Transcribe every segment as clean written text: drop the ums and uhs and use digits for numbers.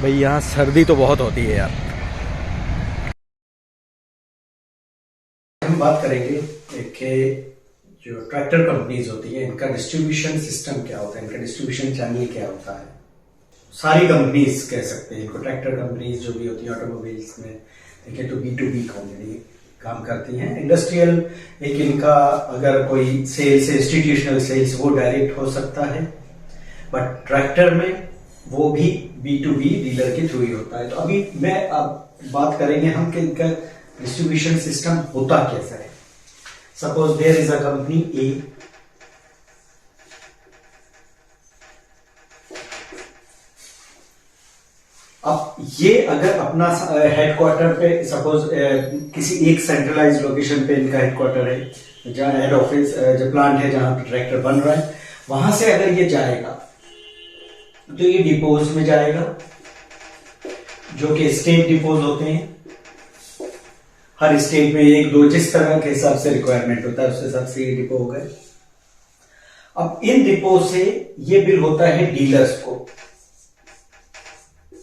भाई यहाँ सर्दी तो बहुत होती है यार। हम बात करेंगे कि जो ट्रैक्टर कंपनीज होती हैं इनका डिस्ट्रीब्यूशन सिस्टम क्या होता है, इनका डिस्ट्रीब्यूशन चैनल क्या होता है। सारी कंपनीज कह सकते हैं इनको, ट्रैक्टर कंपनीज जो भी होती हैं ऑटोमोबाइल्स में देखें तो B2B कंपनी काम करती हैं। इंडस्ट्रियल एक इनका अगर कोई सेल्स है, इंस्टीट्यूशनल सेल्स, वो डायरेक्ट हो सकता है, बट ट्रैक्टर में वो भी B2B डीलर के थ्रू ही होता है। तो अभी अब बात करेंगे हम कि इनका डिस्ट्रीब्यूशन सिस्टम होता कैसा है। Suppose there is a company A, अब ये अगर अपना हेडक्वार्टर पे सपोज किसी एक सेंट्रलाइज लोकेशन पे इनका हेडक्वार्टर है, जहां हेड ऑफिस जो प्लांट है जहां पे ट्रैक्टर बन रहा है, वहां से अगर ये जाएगा तो ये डिपोज में जाएगा जो कि स्टेट डिपोज होते हैं। हर स्टेट में एक दो जिस तरह के हिसाब से रिक्वायरमेंट होता है उस हिसाब से ये डिपो हो गए। अब इन डिपो से ये बिल होता है डीलर्स को,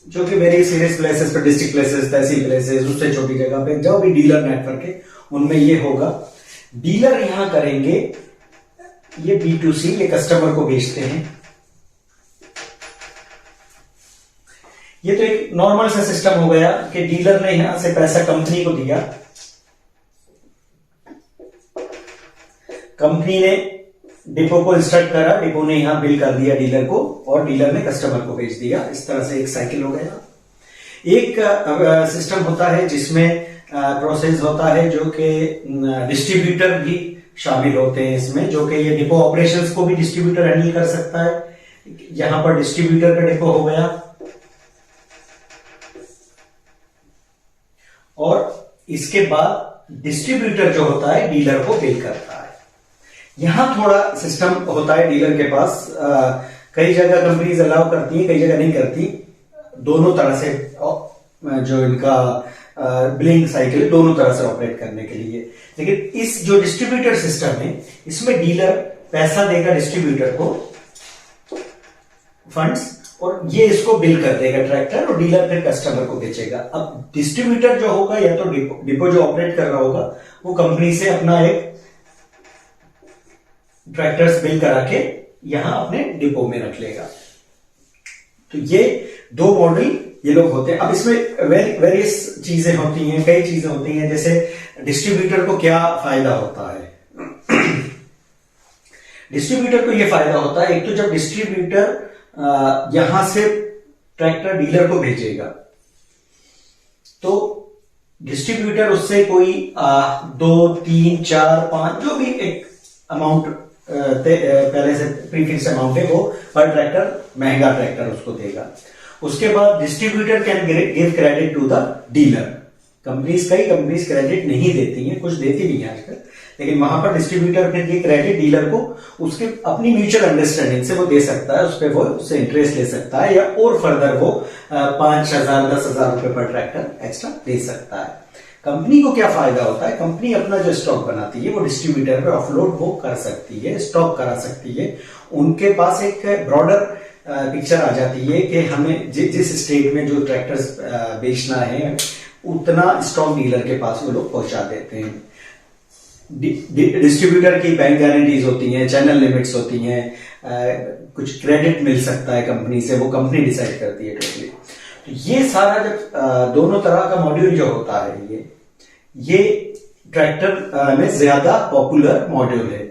जो कि वेरी सीरियस प्लेसेस पर, डिस्ट्रिक्ट प्लेसेस, तहसील प्लेसेस, उससे छोटी जगह पे जो भी डीलर नेटवर्क है उनमें ये होगा। डीलर यहां करेंगे ये B2C, ये कस्टमर को बेचते हैं। ये तो एक नॉर्मल सा सिस्टम हो गया कि डीलर ने यहां से पैसा कंपनी को दिया, कंपनी ने डिपो को इंस्ट्रक्ट करा, डिपो ने यहां बिल कर दिया डीलर को और डीलर ने कस्टमर को बेच दिया। इस तरह से एक साइकिल हो गया। एक सिस्टम होता है जिसमें प्रोसेस होता है जो कि डिस्ट्रीब्यूटर भी शामिल होते हैं इसमें, जो कि ये डिपो ऑपरेशंस को भी डिस्ट्रीब्यूटर हैंडल कर सकता है। यहां पर डिस्ट्रीब्यूटर का डिपो हो गया और इसके बाद डिस्ट्रीब्यूटर जो होता है डीलर को बिल करता है। यहां थोड़ा सिस्टम होता है डीलर के पास, कई जगह कंपनीज अलाउ करती हैं, कई जगह नहीं करती। दोनों तरह से जो इनका बिलिंग साइकिल है दोनों तरह से ऑपरेट करने के लिए। लेकिन इस जो डिस्ट्रीब्यूटर सिस्टम है इसमें डीलर पैसा देगा डिस्ट्रीब्यूटर को, फंड्स, और ये इसको बिल कर देगा ट्रैक्टर, और डीलर फिर कस्टमर को बेचेगा। अब डिस्ट्रीब्यूटर जो होगा या तो डिपो जो ऑपरेट कर रहा होगा वो कंपनी से अपना एक ट्रैक्टर्स बिल करा के यहां अपने डिपो में रख लेगा। तो ये दो मॉडल ये लोग होते हैं। अब इसमें वेरियस चीजें होती हैं, कई चीजें होती हैं। जैसे डिस्ट्रीब्यूटर को क्या फायदा होता है डिस्ट्रीब्यूटर को ये फायदा होता है, एक तो जब डिस्ट्रीब्यूटर यहां से ट्रैक्टर डीलर को भेजेगा तो डिस्ट्रीब्यूटर उससे कोई 2, 3, 4, 5 जो भी एक अमाउंट पहले से प्रीफिक्स अमाउंट है वो पर ट्रैक्टर, महंगा ट्रैक्टर उसको देगा। उसके बाद distributor can give credit to the dealer. कई कंपनीज क्रेडिट नहीं देती हैं, कुछ देती नहीं है आजकल, लेकिन वहां पर डिस्ट्रीब्यूटर फिर ये क्रेडिट डीलर को उसके अपनी म्यूचुअल अंडरस्टैंडिंग से वो दे सकता है, उस पर वो उससे इंटरेस्ट ले सकता है, या और फर्दर वो 5,000 10,000 रुपए पर ट्रैक्टर एक्स्ट्रा दे सकता है। कंपनी को क्या फायदा होता है, कंपनी अपना जो स्टॉक बनाती है वो डिस्ट्रीब्यूटर पे ऑफलोड वो कर सकती है, स्टॉक करा सकती है। उनके पास एक ब्रॉडर पिक्चर आ जाती है कि हमें जिस स्टेट में जो ट्रैक्टर्स बेचना है उतना स्टॉक डीलर के पास वो लोग पहुंचा देते हैं। डिस्ट्रीब्यूटर की बैंक गारंटीज होती हैं, चैनल लिमिट्स होती हैं, कुछ क्रेडिट मिल सकता है कंपनी से, वो कंपनी डिसाइड करती है टोटली। तो ये सारा जब दोनों तरह का मॉड्यूल जो होता है ये ट्रैक्टर में ज्यादा पॉपुलर मॉड्यूल है।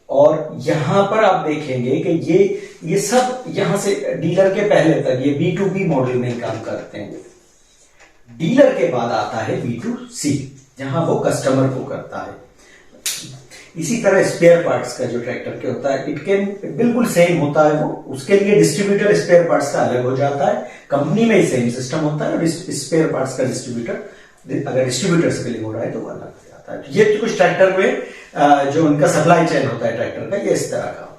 और यहां पर आप देखेंगे कि ये सब यहां से डीलर के पहले तक ये B2B मॉडल में काम करते हैं। डीलर के बाद आता है B2C, जहां वो कस्टमर को करता है। इसी तरह स्पेयर पार्ट्स का जो ट्रैक्टर के होता है इट कैन बिल्कुल सेम होता है, वो उसके लिए डिस्ट्रीब्यूटर स्पेयर पार्ट्स का अलग हो जाता है। कंपनी में ही सेम सिस्टम होता है और स्पेयर पार्ट्स का डिस्ट्रीब्यूटर अगर डिस्ट्रीब्यूटर से बिलिंग हो रहा है तो वो अलग हो जाता है। तो ये कुछ ट्रैक्टर में जो उनका सप्लाई चेन होता है ट्रैक्टर का, ये इस तरह का